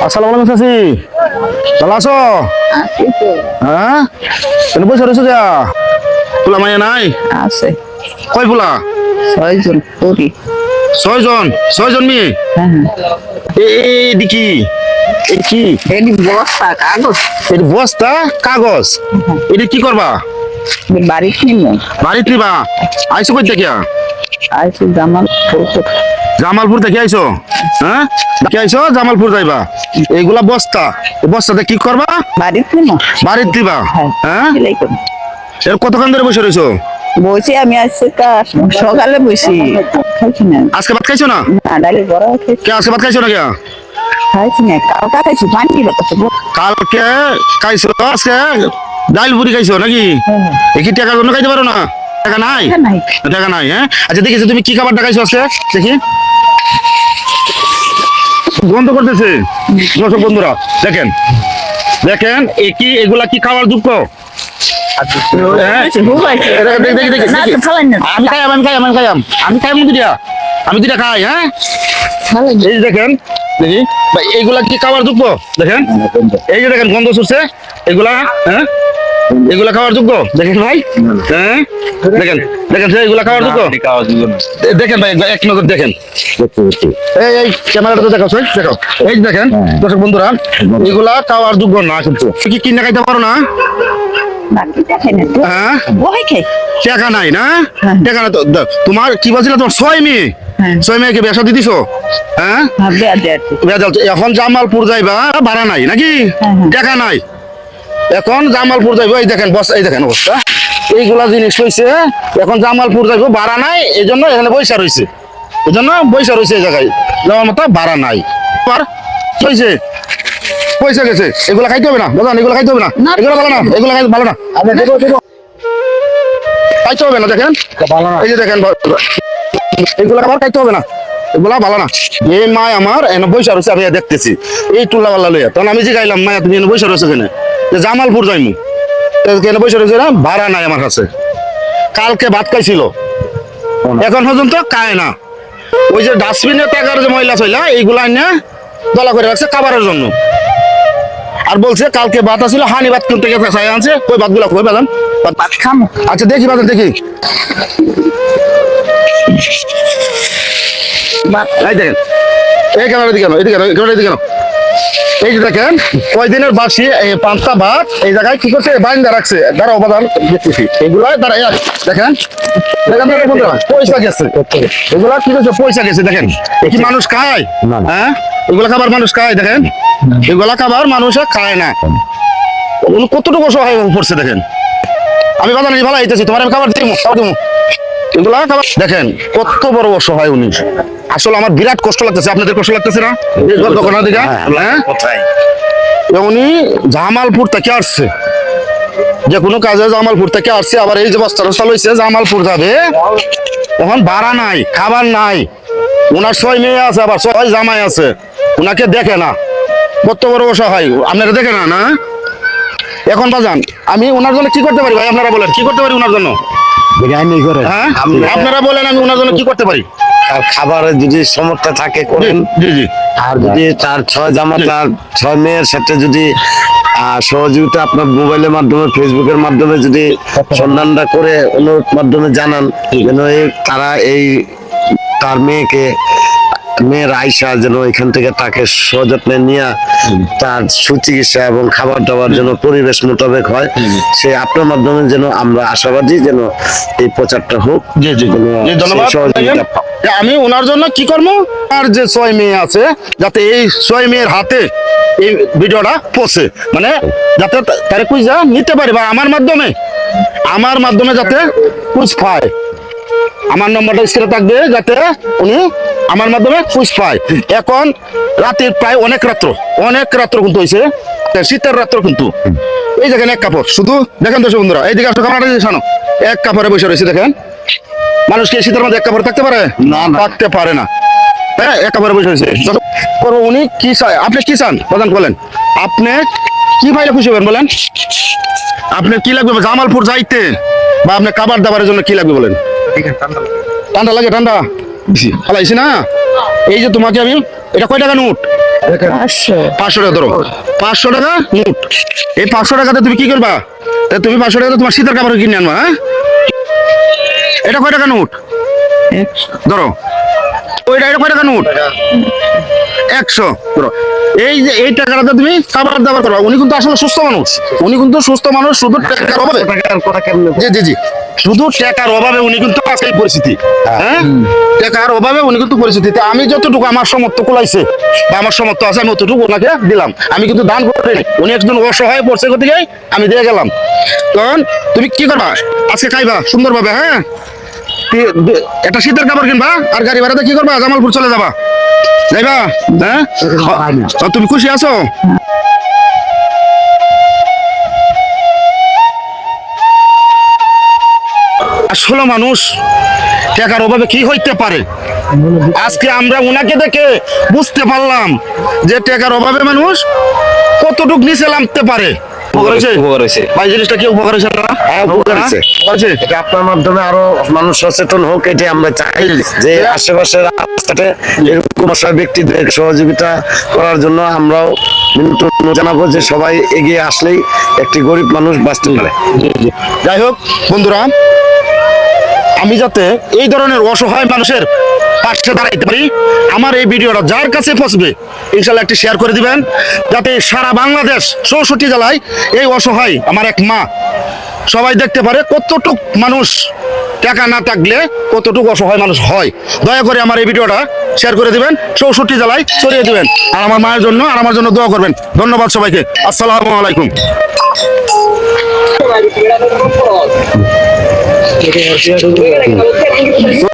আসসালামু আলাইকুম চাচি, ভালো আছো? হ্যাঁ, কেন বসে রয়েছো যা? পোলা মাইয়া নাই? আছে কয় পোলা? 6 জন পুরি। 6 জন? 6 জন মেয়ে? হ্যাঁ এডি কি? এ কি? এডি বস্তা কাগজ এডি বস্তা কাগজ? এডি কি করবা? বাড়ি কিনবো। বাড়িতে নিবা? আইসো কই থেকে? আইসি জামাল জামালপুর থেকে আইসো? হ্যাঁ, কি আইসো? জামালপুর যাইবা? এইগুলা বস্তা, এই বস্তাতে কি করবা? বাড়ি কিনবো। বাড়িতে দিবা? হ্যাঁ, সেলাই করবো। এর কতক্ষণ ধরে বসে রয়েছো? বসে আমি আসছি সকালে বসি খাইছি না। আজকে ভাত খাইছো না? না ডালি বড় খেয়েছি। কে আজকে ভাত খাইছো না? কে খাইছি না, কালকা খাইছি পানি বাতাসে। কালকে খাইছো, আজকে ডাল পুরি খাইছো নাকি? দেখি টাকার জন্য খাইতে পারো না? টাকা নাই? নাই টাকা নাই? হ্যাঁ, আচ্ছা দেখেছো তুমি কি খাবারটা খাইছো আজকে? দেখি গন্ধ করতেছে। দর্শক বন্ধুরা দেখেন, দেখেন এগুলা কি খাওয়ার যোগ্য? আমি দুইটা খাই। হ্যাঁ, এই দেখেন, দেখি ভাই এইগুলা কি খাওয়ার যোগ্য? দেখেন, এই যে দেখেন গন্ধ ছুটছে এগুলা। হ্যাঁ, এগুলা খাওয়ার যোগ্য? দেখেন ভাই, হ্যাঁ দেখেন, দেখেন এগুলা খাওয়ার যোগ্য? দেখেন ভাই এক নজর দেখেন, এই ক্যামেরাটা দেখাও, দেখাও। এই দেখেন দর্শক বন্ধুরা, এগুলা খাওয়ার যোগ্য না। কিন্তু কি কিনে খাইতে পারো না? হ্যাঁ, টাকা নাই না? টাকা না তো তোমার কি বলছিল? তোমার 6 মেয়ে, 6 মেয়েকে বেসা দিছো? হ্যাঁ, এখন জামালপুর যাইবা, ভাড়া নাই নাকি? টাকা নাই, এখন জামালপুর যাইবো। এই দেখেন বস, এই দেখেন অবস্থা, এইগুলা জিনিস হয়েছে। এখন জামালপুর যাইবো, ভাড়া নাই, এই জন্য এখানে বৈশা রয়েছে। এই জন্য বৈশা রয়েছে, এই জায়গায় যাওয়ার মতো ভাড়া নাই। হয়েছে, পয়সা গেছে। এগুলা খাইতে হবে না, বুঝলেন? এগুলা খাইতে হবে না, এগুলো ভালো না, এগুলা খাইতে ভালো না, খাইতে হবে না। দেখেন এই যে দেখেন, এগুলা খাবার খাইতে হবে না, এগুলা ভালো না। এই মা আমার এনে বৈশা রয়েছে, আমি দেখতেছি এই টুল্লা পাল্লা লইয়া। তখন আমি যে গাইলাম, মায়া তুমি এনে বৈশা রয়েছে কেন? জামালপুর যাইমু, কেন বৈশা রয়েছে না? ভাড়া নাই আমার কাছে। কালকে ভাত খাইছিল, এখন পর্যন্ত খায় না। ওই যে ডাস্টবিনের টাকার যে ময়লা চইলা, এইগুলা এনে দলা করে রাখছে খাবারের জন্য। আর বলছে কালকে ভাত আছিল, হানি ভাত কিনতে গেছে, চাই আনছে। কই ভাতগুলা কই বাদাম? ভাত খামো। আচ্ছা দেখি বাদাম, দেখি। এই দেখেন, এই ক্যামেরা দিকে কেন, এদিকে ক্যামেরা দিকে কেন? এই যে দেখেন কয়দিনের বাসি এই পাঁচটা ভাত এই জায়গায় কি করছে? বাইন্দা রাখছে। দাঁড়াও বাদাম দেখতেছি, এগুলা দাঁড়াই দেখেন, দেখেন পয়সা গেছে। এগুলা কি করছে? পয়সা গেছে। দেখেন এ কি মানুষ খায়? হ্যাঁ, এগুলা খাবার মানুষ খায়? দেখেন এগুলা খাবার মানুষ খায় না। কতটুকু সহায় পড়ছে দেখেন। আমি বাজার নিয়ে ভালো আইতেছি, তোমার আমি খাবার দিব। এগুলা খাবার দেখেন কত বড় অসহায় উনি। আসলে আমার বিরাট কষ্ট লাগতেছে, আপনাদের কষ্ট লাগতেছে না? উনি জামালপুর থেকে আসছে, যে কোনো কাজে জামালপুর থেকে আসছে। আবার এই যে বস্তা টস্তা লইছে, জামালপুর যাবে। এখন ভাড়া নাই, খাবার নাই। ওনার 6 মেয়ে আছে, আবার 6 জামাই আছে। ওনাকে দেখে না, কত বড় অসহায়। আপনারা দেখে না? না, এখন বাজান আমি ওনার জন্য কি করতে পারি ভাই? আপনারা বলেন কি করতে পারি ওনার জন্য? হ্যাঁ, আপনারা বলেন আমি ওনার জন্য কি করতে পারি? খাবারের যদি সমস্যা থাকে করেন। জি জি। আর যদি তার 6 জামা, তার 6 মেয়ের সাথে যদি সহযোগিতা আপনার মোবাইলের মাধ্যমে, ফেসবুকের মাধ্যমে যদি সন্ধানটা করে অনুরোধ মাধ্যমে জানান, যেন তারা এই তার মেয়ের আয়সা যেন এখান থেকে তাকে সযত্নে নিয়ে তার সুচিকিৎসা এবং খাবার দাবার যেন পরিবেশ মোতাবেক হয়, সে আপনার মাধ্যমে যেন আমরা আশাবাদী যেন এই প্রচারটা হোক। জি জি, ধন্যবাদ। আমি ওনার জন্য কি করবো? আর যে 6 মেয়ে আছে, যাতে এই 6 মেয়ের হাতে এই ভিডিওটা পৌঁছে, মানে যাতে তারা কুইজা নিতে পারে, বা আমার মাধ্যমে যাতে কুইজ পায়। আমার নম্বরটা স্ক্রিনে থাকবে, যাতে উনি আমার মাধ্যমে কুইজ পায়। এখন রাতের প্রায় অনেক রাত্র কিন্তু হয়েছে, শীতের রাত্র কিন্তু। এই দেখেন এক কাপড়, শুধু দেখেন দর্শক বন্ধুরা, এইদিকে আসো, কাপড়টা জানো এক কাপড়ে বসে রয়েছে। দেখেন মানুষ কি শীতের মধ্যে এক কাপড় থাকতে পারে? না, থাকতে পারে না। হ্যাঁ, এক কাপড়ে বসে রয়েছে। উনি কি চায়? আপনি কি চান প্রধান বলেন? আপনি কি পাইলে খুশি হবেন বলেন? আপনার কি লাগবে জামালপুর যাইতে, বা আপনার খাবার দাবারের জন্য কি লাগবে বলেন? ঠান্ডা লাগে? ঠান্ডা হালাইছি না? এই যে তোমাকে আমি এটা কয় টাকা নোট? 500 500 টাকা ধরো, 500 টাকা নোট। এই 500 টাকাতে তুমি কি করবা? তা তুমি 500 টাকাতে তোমার শীতের কাপড় কিনে আনবা। হ্যাঁ, এটা কয় টাকা নোট ধরো? ওইটা এটা কয় টাকা নোট? 100 ধরো। এই যে এই টাকাটাতে তুমি খাবার দাবার করবা। উনি কিন্তু আসলে সুস্থ মানুষ, উনি কিন্তু সুস্থ মানুষ, শুধু টাকার অভাবে। টাকার কথা কেমনে? জি জি জি, শুধু টাকার অভাবে উনি কিন্তু আছে এই পরিস্থিতি। হ্যাঁ, টাকার অভাবে উনি কিন্তু পরিস্থিতিতে, আমি যতটুকু আমার সমর্থ কুলাইছে বা আমার সমর্থ আছে আমি অতটুকু ওনাকে দিলাম। আমি কিন্তু দান করে দিই। উনি একজন অসহায় পড়ছে কোথেকে, আমি দিয়ে গেলাম। তখন তুমি কি করবা? আজকে খাইবা সুন্দরভাবে। হ্যাঁ, একটা শীতের কাপড় কিনবা, আর গাড়ি ভাড়াতে কি করবা? জামালপুর চলে যাবা, যাইবা? হ্যাঁ, তুমি খুশি আছো? আসলে মানুষ টাকার অভাবে কি হইতে পারে, আজকে আমরা ওনাকে দেখে বুঝতে পারলাম যে টাকার অভাবে মানুষ কতটুক নিচে নামতে পারে। উপকার হয়েছে। ভাই, জিনিসটা কি উপকার হয়েছে না? হ্যাঁ, উপকার হয়েছে। হয়েছে। এটা আপনার মাধ্যমে আরো মানুষ সচেতন হোক, এটাই আমরা চাই। যে আশেপাশের রাস্তাতে এরকম অসহায় ব্যক্তিদের সহযোগিতা করার জন্য আমরাও নিমন্ত্রণ জানাবো যে সবাই এগিয়ে আসলেই একটি গরিব মানুষ বাঁচতে পারে। যাই হোক বন্ধুরা, আমি যাতে এই ধরনের অসহায় মানুষের পাশে দাঁড়াইতে পারি, আমার এই ভিডিওটা যার কাছে পৌঁছবে ইনশাল্লাহ একটি শেয়ার করে দিবেন, যাতে সারা বাংলাদেশ 64 জেলায় এই অসহায় আমার এক মা সবাই দেখতে পারে কতটুক মানুষ টাকা না থাকলে কতটুকু অসহায় মানুষ হয়। দয়া করে আমার এই ভিডিওটা শেয়ার করে দিবেন, 64 জেলায় ছড়িয়ে দিবেন, আর আমার মায়ের জন্য আর আমার জন্য দোয়া করবেন। ধন্যবাদ সবাইকে। আসসালামু আলাইকুম।